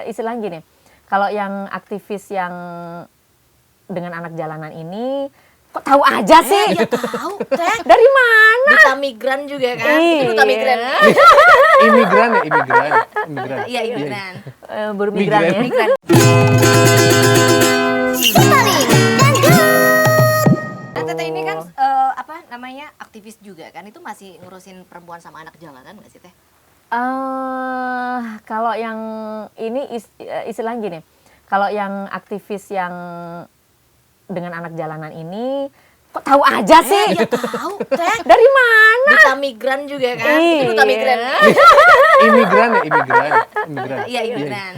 istilahnya gini, kalau yang aktivis yang dengan anak jalanan ini, kok tahu aja sih? Ya tahu, Teh. Dari mana? Duta migran juga kan? Itu duta migran. Imigran ya, imigran. Iya, imigran. Buruh migran ya. Migran. Nah, Teteh ini kan apa namanya aktivis juga kan? Itu masih ngurusin perempuan sama anak jalanan nggak sih, Teh? Kalau yang ini istilahnya gini, kalau yang aktivis yang dengan anak jalanan ini, kok tahu aja sih? Ya tahu, Teh. Dari mana? Duta migran juga kan? Itu duta migran. Imigran ya, imigran. Iya, imigran.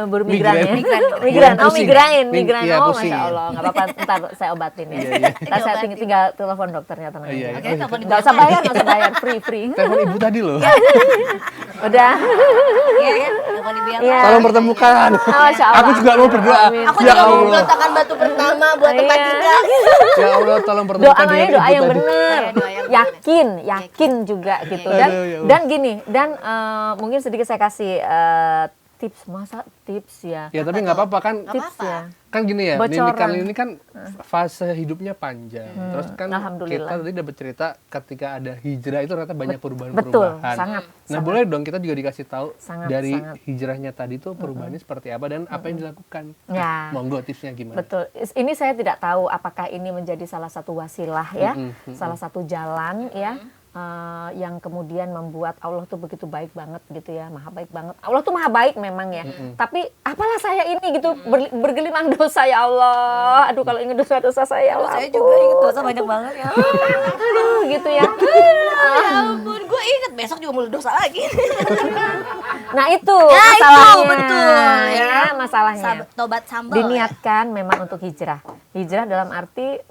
Buruh migran ya. Migran. Migran. Oh, Pusing. migran. Iya, Oh, pusing. Masya Allah. Nggak apa-apa, ntar saya obatin ya. Ntar saya tinggal telepon dokternya, tenang Iya, aja. iya. Oke, telepon ibu. Nggak usah bayar, free. Telepon ibu tadi loh. Udah. Iya, ya. Telepon ibu yang Iya. Tolong pertemukan. Oh, Masya Allah. Aku juga mau berdoa. Amin. Aku Ya juga mau Allah. meletakkan batu pertama buat tempat Iya. tinggal. Ya Allah, tolong Doa pertemukan namanya dengan doa ibu yang tadi. benar, Doa yang yakin juga gitu. Aduh, Dan ya Allah. dan gini, dan mungkin sedikit saya kasih tips, masa tips ya. Ya tapi nggak apa-apa kan. Nggak Tips apa-apa. ya. Kan gini ya, Bocoran. Nini Carlin ini kan fase hidupnya panjang. Terus kan Alhamdulillah. kita tadi dapat cerita ketika ada hijrah itu ternyata banyak Betul, perubahan-perubahan. sangat. Nah boleh dong kita juga dikasih tahu Sangat, dari sangat. hijrahnya tadi tuh perubahannya seperti apa dan apa yang dilakukan. Ya. Monggo tipsnya gimana? Betul. Ini saya tidak tahu apakah ini menjadi salah satu wasilah ya, salah satu jalan ya. Yang kemudian membuat Allah tuh begitu baik banget gitu ya, maha baik banget. Allah tuh maha baik memang ya. Tapi apalah saya ini gitu bergelimang dosa ya Allah. Aduh kalau ingat dosa-dosa saya, Allah. Saya juga inget dosa banyak banget ya. Aduh gitu ya. Ya ampun, gue inget besok juga mau dosa lagi. Nah itu Ya, itu, masalahnya. betul, Ya, masalahnya. Tobat sambal. Diniatkan memang untuk hijrah. Hijrah dalam arti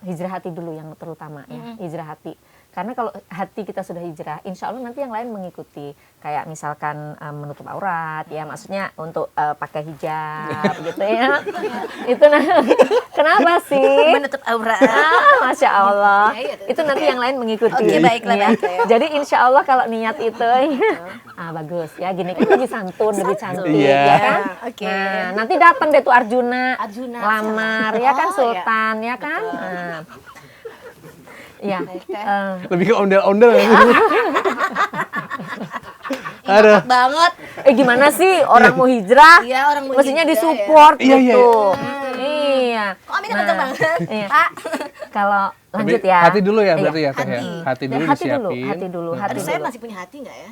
hijrah hati dulu yang terutama ya, hijrah hati. Karena kalau hati kita sudah hijrah, insya Allah nanti yang lain mengikuti. Kayak misalkan menutup aurat, ya maksudnya untuk pakai hijab gitu ya. Itu kenapa sih? Menutup aurat. Masya Allah. Ya, Itu nanti yang lain mengikuti. Oke, baiklah, Ya. baiklah. Jadi insya Allah kalau niat itu, bagus ya. Gini kan lebih santun, lebih cantik, Iya. ya kan? Oke. Nah, nanti datang deh tuh Arjuna, Arjuna. lamar, ya kan Oh, Sultan, ya kan? Ya. Lebih ke ondel-ondel ya. Aduh. Banget. Gimana sih orang mau hijrah? Iya, orang mau mestinya hijrah, disupport ya. Iya, gitu. Iya. Kok Aminah kenceng banget? Iya. Pak. Kalau lanjut Tapi ya. hati dulu ya berarti Iya. ya Teh ya. Hati. Hati dulu Ya, hati dulu, disiapin. hati dulu, hati Aduh, saya dulu. masih punya hati nggak ya?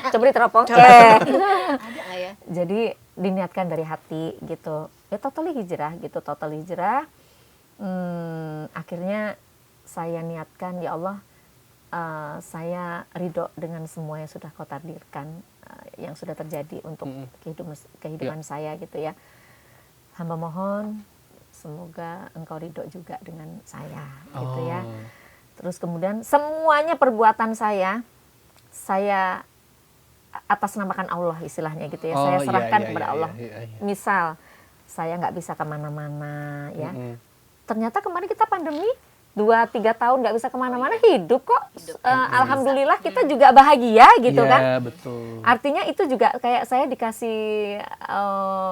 Coba diteropong. Ada nggak ya? Jadi diniatkan dari hati gitu. Ya totally hijrah gitu, total hijrah. Akhirnya saya niatkan, ya Allah, saya ridho dengan semua yang sudah kau takdirkan, yang sudah terjadi untuk kehidupan saya gitu ya. Hamba mohon semoga engkau ridho juga dengan saya gitu ya. Terus kemudian semuanya perbuatan saya atas namakan Allah istilahnya gitu ya. Saya serahkan kepada Allah. Misal saya nggak bisa kemana-mana ya. Ternyata kemarin kita pandemi 2-3 tahun nggak bisa kemana-mana, hidup kok. Alhamdulillah kita juga bahagia gitu kan. Iya, betul. Artinya itu juga kayak saya dikasih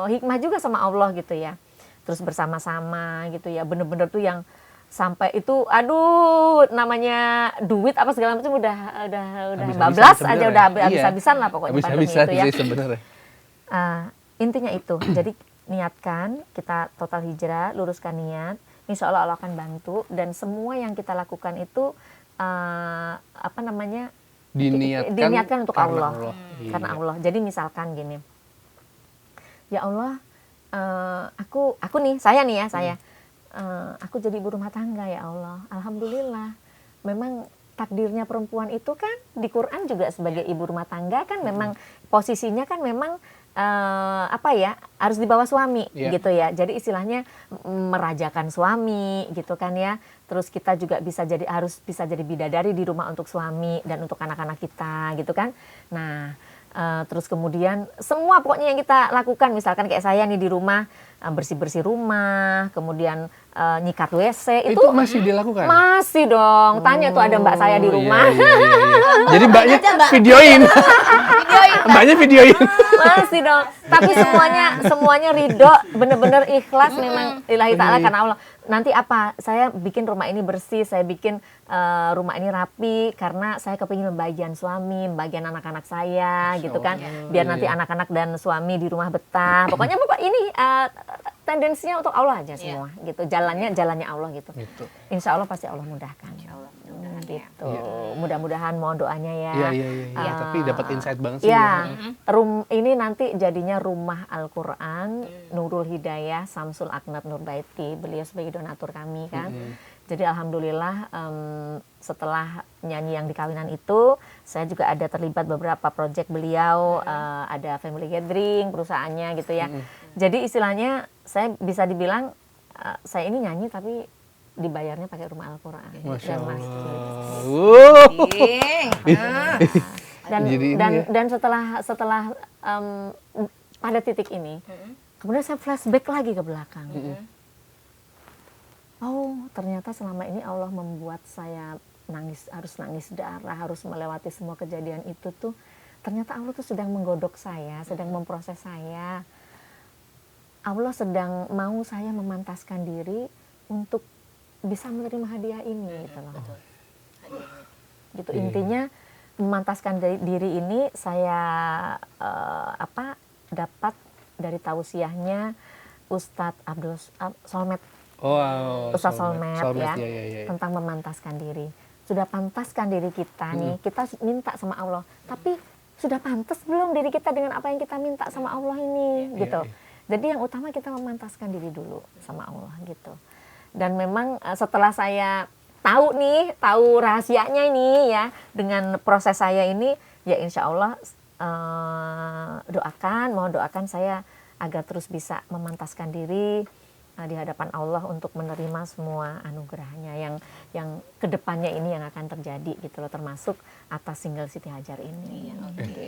hikmah juga sama Allah gitu ya. Terus bersama-sama gitu ya, bener-bener tuh yang sampai itu, aduh, namanya duit apa segala macam udah Habis-habisan bablas aja, sebenarnya. udah Iya. habis-habisan lah pokoknya pandemi Habis-habisan itu ya. sih sebenarnya. Intinya itu, jadi niatkan, kita total hijrah, luruskan niat, insya Allah Allah akan bantu, dan semua yang kita lakukan itu diniatkan untuk karena Allah. Iya. Karena Allah. Jadi misalkan gini, ya Allah, aku nih, saya nih ya, aku jadi ibu rumah tangga ya Allah, alhamdulillah. Memang takdirnya perempuan itu kan di Quran juga sebagai ibu rumah tangga kan memang posisinya kan memang harus di bawah suami gitu ya. Jadi istilahnya merajakan suami gitu kan ya. Terus kita juga harus bisa jadi bidadari di rumah untuk suami dan untuk anak-anak kita gitu kan. Nah, terus kemudian semua pokoknya yang kita lakukan, misalkan kayak saya nih di rumah, bersih-bersih rumah, kemudian nyikat WC Itu masih dilakukan? masih dong. Tanya tuh ada mbak saya di rumah. Iya. Jadi mbaknya Aja, Mbak. videoin. Mbaknya videoin. Masih dong. Tapi semuanya ridho, bener-bener ikhlas memang lillahi ta'ala karena Allah. Nanti apa? Saya bikin rumah ini bersih, saya bikin rumah ini rapi karena saya kepingin membagian suami, membagian anak-anak saya gitu kan. Biar nanti anak-anak dan suami di rumah betah. Pokoknya Bapak ini tendensinya untuk Allah aja semua gitu. Jalannya Allah gitu. Insya Allah pasti Allah mudahkan. Insya Allah. Gitu. Mudah-mudahan mohon doanya ya. Iya. Tapi dapat insight banget sih. Ya, ini nanti jadinya rumah Al-Quran, Nurul Hidayah, Samsul Aknab Nurbaiti, beliau sebagai donatur kami kan. Jadi alhamdulillah setelah nyanyi yang di kawinan itu, saya juga ada terlibat beberapa proyek beliau, ada family gathering, perusahaannya gitu ya. Jadi istilahnya saya bisa dibilang saya ini nyanyi tapi dibayarnya pakai rumah Al-Quran Masya dan masjid. Dan setelah pada titik ini, kemudian saya flashback lagi ke belakang. Oh, ternyata selama ini Allah membuat saya harus nangis darah, harus melewati semua kejadian itu tuh. Ternyata Allah tuh sedang menggodok saya, sedang memproses saya. Allah sedang mau saya memantaskan diri untuk bisa menerima hadiah ini gitu loh. Gitu intinya memantaskan diri ini saya dapat dari tausiahnya Ustadz Abdul Solmed. Ustadz Solmed ya, tentang memantaskan diri. Sudah pantaskan diri kita nih, kita minta sama Allah. Tapi sudah pantas belum diri kita dengan apa yang kita minta sama Allah ini gitu. Jadi yang utama kita memantaskan diri dulu sama Allah gitu. Dan memang setelah saya tahu rahasianya ini ya, dengan proses saya ini, ya insya Allah mohon doakan saya agar terus bisa memantaskan diri di hadapan Allah untuk menerima semua anugerahnya yang kedepannya ini yang akan terjadi gitu loh, termasuk atas single Siti Hajar ini.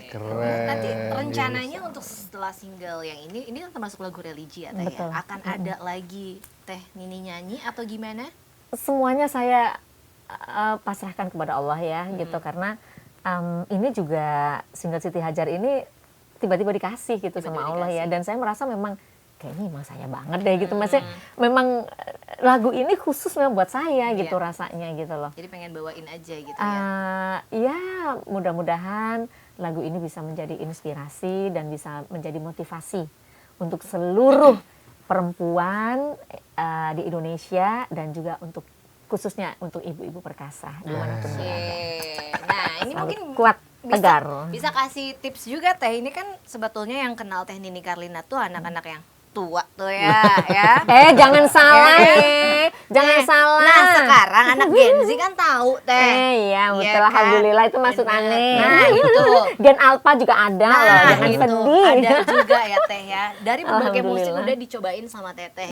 Keren. Nanti rencananya untuk setelah single yang ini kan termasuk lagu religi ya Teh ya? Akan ada lagi Teh Nini nyanyi atau gimana? Semuanya saya pasrahkan kepada Allah ya gitu, karena ini juga single Siti Hajar ini tiba-tiba dikasih gitu sama Allah ya, dan saya merasa memang kayaknya emang saya banget deh gitu, maksudnya memang lagu ini khusus memang buat saya gitu rasanya gitu loh. Jadi pengen bawain aja gitu ya mudah-mudahan lagu ini bisa menjadi inspirasi dan bisa menjadi motivasi untuk seluruh perempuan di Indonesia dan juga untuk khususnya untuk ibu-ibu perkasa dimanapun berada. Nah ini selalu mungkin kuat tegar. Bisa kasih tips juga Teh, ini kan sebetulnya yang kenal Teh Nini Carlina tuh anak-anak yang tua tuh ya. Jangan salah jangan salah. Nah sekarang anak Gen Z kan tahu Teh. Iya betul, alhamdulillah itu maksud aneh. Nah itu Gen Alpha juga ada loh, jangan sedih. Ada juga ya Teh ya. Dari berbagai musik udah dicobain sama Teteh.